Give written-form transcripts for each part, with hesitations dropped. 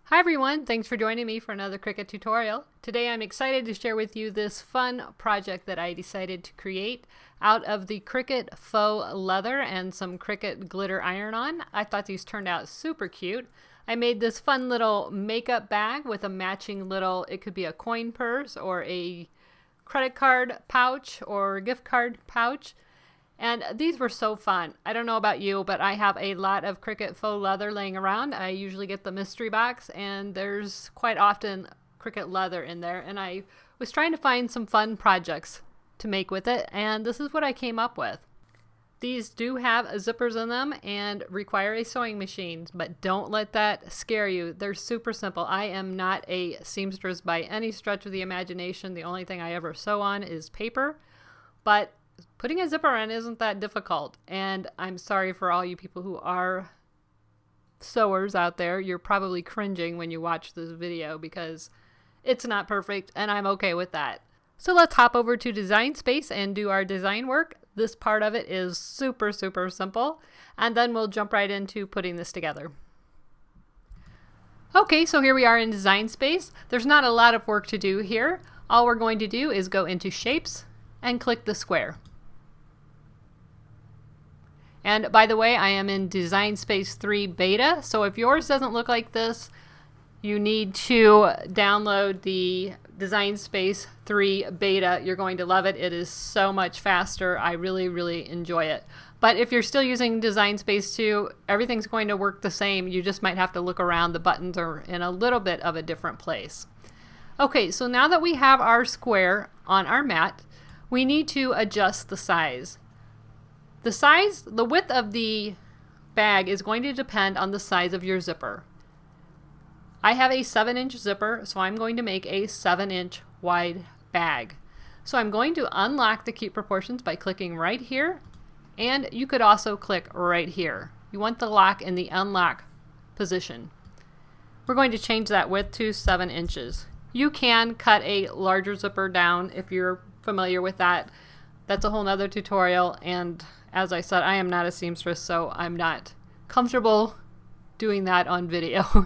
Hi everyone, thanks for joining me for another Cricut tutorial. Today I'm excited to share with you this fun project that I decided to create out of the Cricut Faux leather and some Cricut glitter iron-on. I thought these turned out super cute. I made this fun little makeup bag with a matching little, it could be a coin purse or a credit card pouch or gift card pouch. And these were so fun. I don't know about you, but I have a lot of Cricut faux leather laying around. I usually get the mystery box, and there's quite often Cricut leather in there. And I was trying to find some fun projects to make with it, and this is what I came up with. These do have zippers in them and require a sewing machine, but don't let that scare you. They're super simple. I am not a seamstress by any stretch of the imagination. The only thing I ever sew on is paper, but putting a zipper on isn't that difficult, and I'm sorry for all you people who are sewers out there. You're probably cringing when you watch this video because it's not perfect, and I'm okay with that. So let's hop over to Design Space and do our design work. This part of it is super simple, and then we'll jump right into putting this together. Okay, so here we are in Design Space. There's not a lot of work to do here. All we're going to do is go into Shapes and click the square. And by the way, I am in Design Space 3 beta, so if yours doesn't look like this, you need to download the Design Space 3 beta. You're going to love it. It is so much faster. I really enjoy it. But if you're still using Design Space 2, everything's going to work the same. You just might have to look around. The buttons are in a little bit of a different place. Okay, so now that we have our square on our mat, we need to adjust the size. The width of the bag is going to depend on the size of your zipper. I have a 7-inch zipper, so I'm going to make a 7-inch wide bag. So I'm going to unlock the Keep Proportions by clicking right here, and you could also click right here. You want the lock in the unlock position. We're going to change that width to 7 inches. You can cut a larger zipper down if you're familiar with that. That's a whole nother tutorial, and as I said, I am not a seamstress, so I'm not comfortable doing that on video.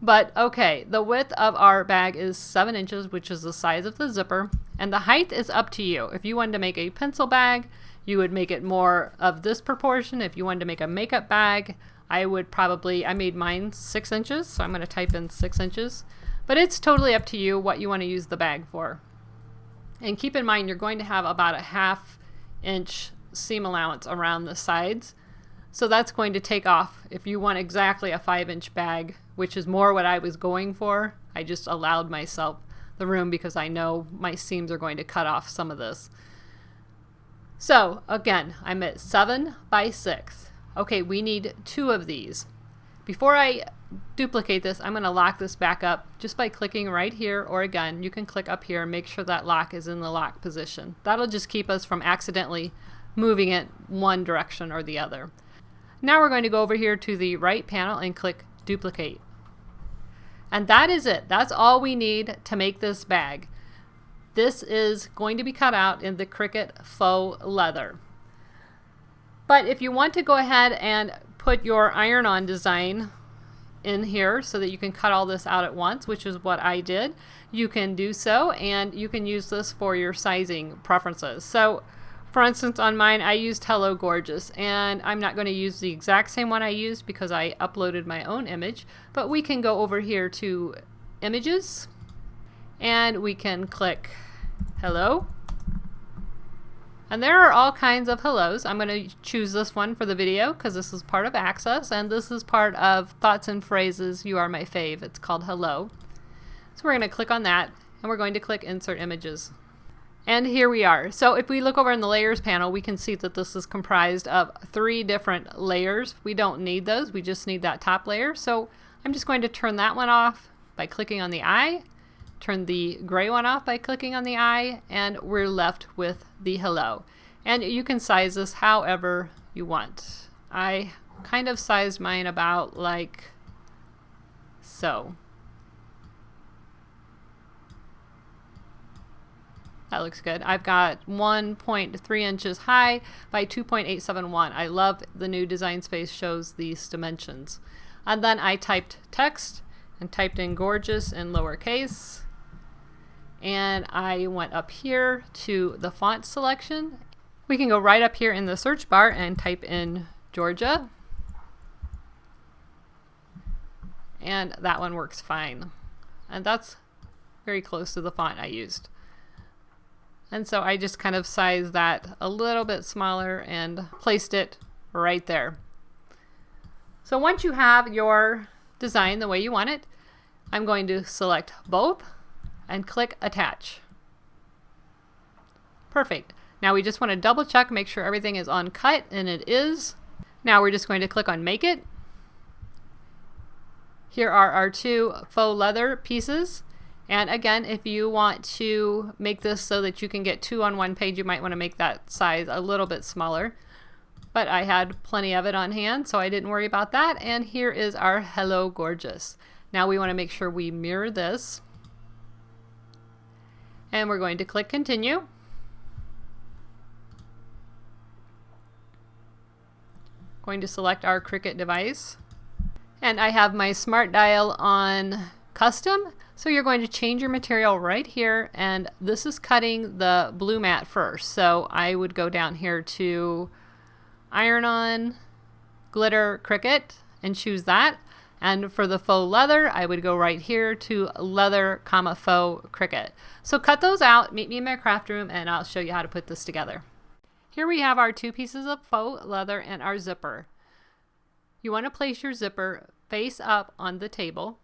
But okay, the width of our bag is 7 inches, which is the size of the zipper, and the height is up to you. If you wanted to make a pencil bag, you would make it more of this proportion. If you wanted to make a makeup bag, I made mine 6 inches, so I'm going to type in 6 inches. But it's totally up to you what you want to use the bag for. And keep in mind, you're going to have about a 1/2 inch seam allowance around the sides. So that's going to take off. If you want exactly a 5-inch bag, which is more what I was going for, I just allowed myself the room because I know my seams are going to cut off some of this. So again, I'm at 7 by 6. Okay, we need 2 of these. Before I duplicate this, I'm going to lock this back up just by clicking right here, or again, you can click up here and make sure that lock is in the lock position. That'll just keep us from accidentally moving it one direction or the other. Now we're going to go over here to the right panel and click duplicate. And that is it. That's all we need to make this bag. This is going to be cut out in the Cricut Faux leather. But if you want to go ahead and put your iron-on design in here so that you can cut all this out at once, which is what I did, you can do so, and you can use this for your sizing preferences. So for instance, on mine, I used Hello Gorgeous, and I'm not going to use the exact same one I used because I uploaded my own image, but we can go over here to Images, and we can click Hello. And there are all kinds of hellos. I'm going to choose this one for the video because this is part of Access, and this is part of Thoughts and Phrases, You Are My Fave. It's called Hello. So we're going to click on that, and we're going to click Insert Images. And here we are. So if we look over in the Layers panel, we can see that this is comprised of 3 different layers. We don't need those. We just need that top layer. So I'm just going to turn that one off by clicking on the eye, turn the gray one off by clicking on the eye, and we're left with the hello. And you can size this however you want. I kind of sized mine about like so. That looks good. I've got 1.3 inches high by 2.871. I love the new Design Space shows these dimensions. And then I typed text, and typed in gorgeous in lowercase. And I went up here to the font selection. We can go right up here in the search bar and type in Georgia. And that one works fine. And that's very close to the font I used. And so I just kind of sized that a little bit smaller and placed it right there. So once you have your design the way you want it, I'm going to select both and click attach. Perfect. Now we just want to double check, make sure everything is uncut, and it is. Now we're just going to click on make it. Here are our two faux leather pieces. And again, if you want to make this so that you can get two on one page, you might want to make that size a little bit smaller. But I had plenty of it on hand, so I didn't worry about that. And here is our Hello Gorgeous. Now we want to make sure we mirror this. And we're going to click continue. Going to select our Cricut device. And I have my smart dial on custom. So you're going to change your material right here, and this is cutting the blue mat first. So I would go down here to Iron On, Glitter, Cricut, and choose that. And for the faux leather, I would go right here to Leather, Faux, Cricut. So cut those out, meet me in my craft room, and I'll show you how to put this together. Here we have our two pieces of faux leather and our zipper. You want to place your zipper face up on the table.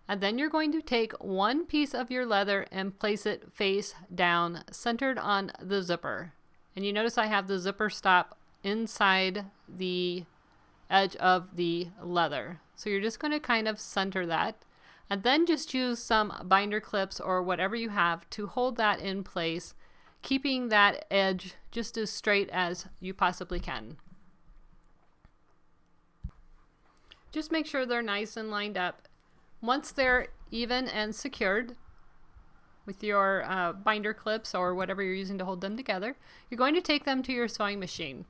And then you're going to take one piece of your leather and place it face down, centered on the zipper. And you notice I have the zipper stop inside the edge of the leather. So you're just going to kind of center that. And then just use some binder clips or whatever you have to hold that in place, keeping that edge just as straight as you possibly can. Just make sure they're nice and lined up. Once they're even and secured with your binder clips or whatever you're using to hold them together, you're going to take them to your sewing machine.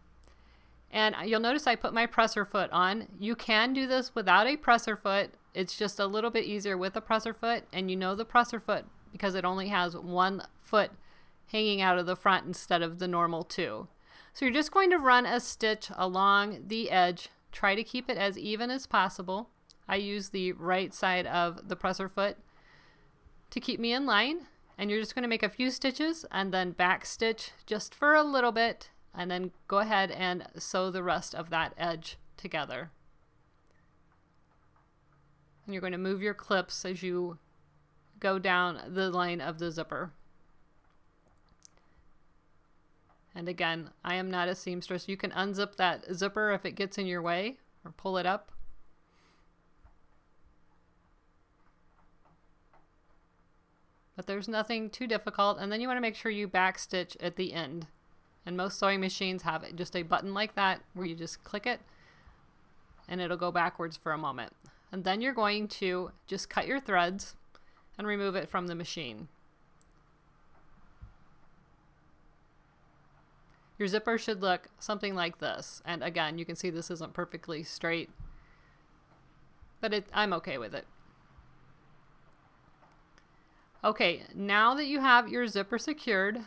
And you'll notice I put my presser foot on. You can do this without a presser foot. It's just a little bit easier with a presser foot, and you know the presser foot because it only has one foot hanging out of the front instead of the normal two. So you're just going to run a stitch along the edge. Try to keep it as even as possible. I use the right side of the presser foot to keep me in line, and you're just going to make a few stitches and then back stitch just for a little bit, and then go ahead and sew the rest of that edge together. And you're going to move your clips as you go down the line of the zipper. And again, I am not a seamstress. You can unzip that zipper if it gets in your way, or pull it up. But there's nothing too difficult. And then you want to make sure you backstitch at the end. And most sewing machines have just a button like that where you just click it and it'll go backwards for a moment. And then you're going to just cut your threads and remove it from the machine. Your zipper should look something like this. And again, you can see this isn't perfectly straight, but I'm okay with it. Okay, now that you have your zipper secured,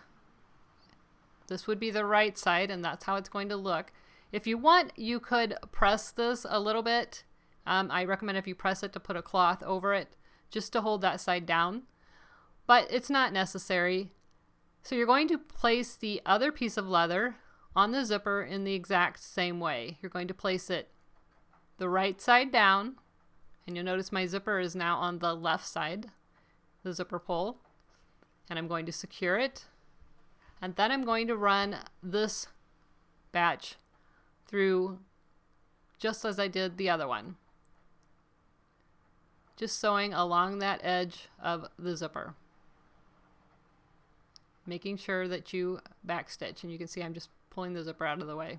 this would be the right side, and that's how it's going to look. If you want, you could press this a little bit. I recommend if you press it to put a cloth over it, just to hold that side down. But it's not necessary. So you're going to place the other piece of leather on the zipper in the exact same way. You're going to place it the right side down, and you'll notice my zipper is now on the left side, the zipper pull, and I'm going to secure it. And then I'm going to run this batch through just as I did the other one. Just sewing along that edge of the zipper. Making sure that you backstitch, and you can see I'm just pulling the zipper out of the way.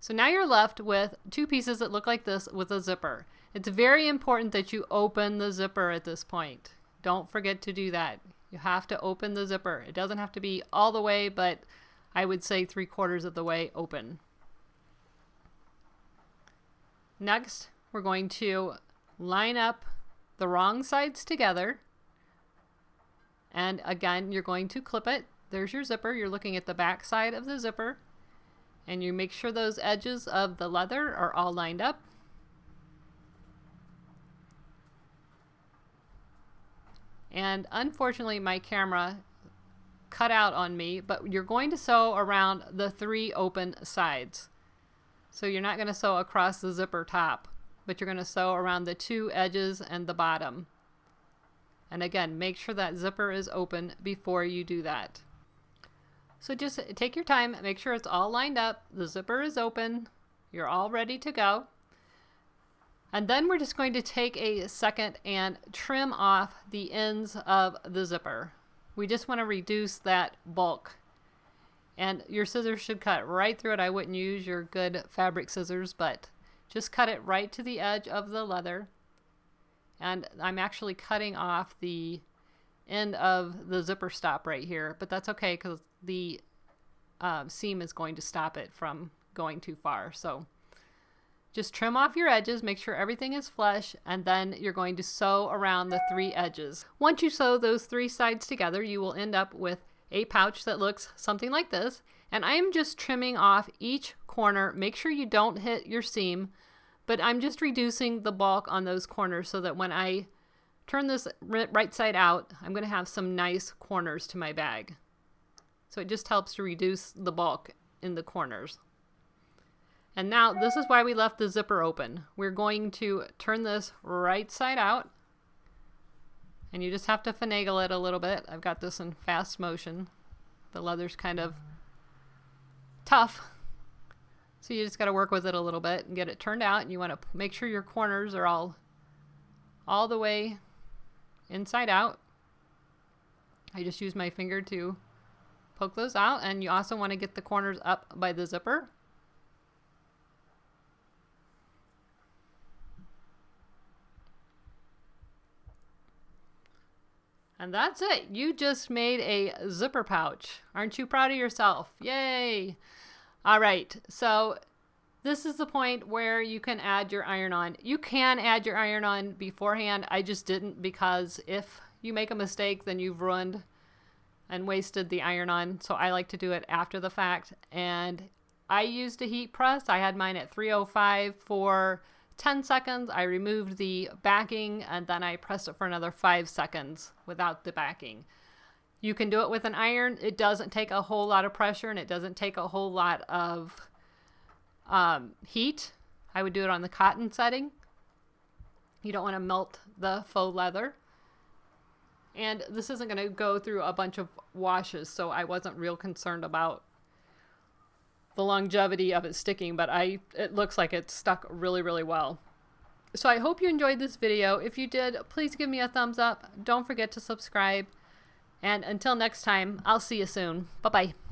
So now you're left with two pieces that look like this with a zipper. It's very important that you open the zipper at this point. Don't forget to do that. You have to open the zipper. It doesn't have to be all the way, but I would say 3/4 of the way open. Next, we're going to line up the wrong sides together. And again, you're going to clip it. There's your zipper. You're looking at the back side of the zipper. And you make sure those edges of the leather are all lined up. And unfortunately, my camera cut out on me, but you're going to sew around the 3 open sides. So you're not going to sew across the zipper top, but you're going to sew around the 2 edges and the bottom. And again, make sure that zipper is open before you do that. So just take your time, make sure it's all lined up, the zipper is open, you're all ready to go. And then we're just going to take a second and trim off the ends of the zipper. We just want to reduce that bulk. And your scissors should cut right through it. I wouldn't use your good fabric scissors, but just cut it right to the edge of the leather. And I'm actually cutting off the end of the zipper stop right here, but that's okay because the seam is going to stop it from going too far. So just trim off your edges, make sure everything is flush, and then you're going to sew around the 3 edges. Once you sew those 3 sides together, you will end up with a pouch that looks something like this. And I'm just trimming off each corner. Make sure you don't hit your seam, but I'm just reducing the bulk on those corners so that when I turn this right side out, I'm going to have some nice corners to my bag. So it just helps to reduce the bulk in the corners. And now this is why we left the zipper open. We're going to turn this right side out. And you just have to finagle it a little bit. I've got this in fast motion. The leather's kind of tough. So you just got to work with it a little bit and get it turned out. And you want to make sure your corners are all the way inside out. I just use my finger to poke those out. And you also want to get the corners up by the zipper. And that's it. You just made a zipper pouch. Aren't you proud of yourself? Yay! All right, so this is the point where you can add your iron-on. You can add your iron-on beforehand. I just didn't because if you make a mistake, then you've ruined and wasted the iron-on. So I like to do it after the fact. And I used a heat press. I had mine at 305 for 10 seconds. I removed the backing and then I pressed it for another 5 seconds without the backing. You can do it with an iron. It doesn't take a whole lot of pressure and it doesn't take a whole lot of heat. I would do it on the cotton setting. You don't want to melt the faux leather. And this isn't going to go through a bunch of washes, so I wasn't real concerned about the longevity of it sticking, but it looks like it stuck really, really well. So I hope you enjoyed this video. If you did, please give me a thumbs up. Don't forget to subscribe. And until next time, I'll see you soon. Bye-bye.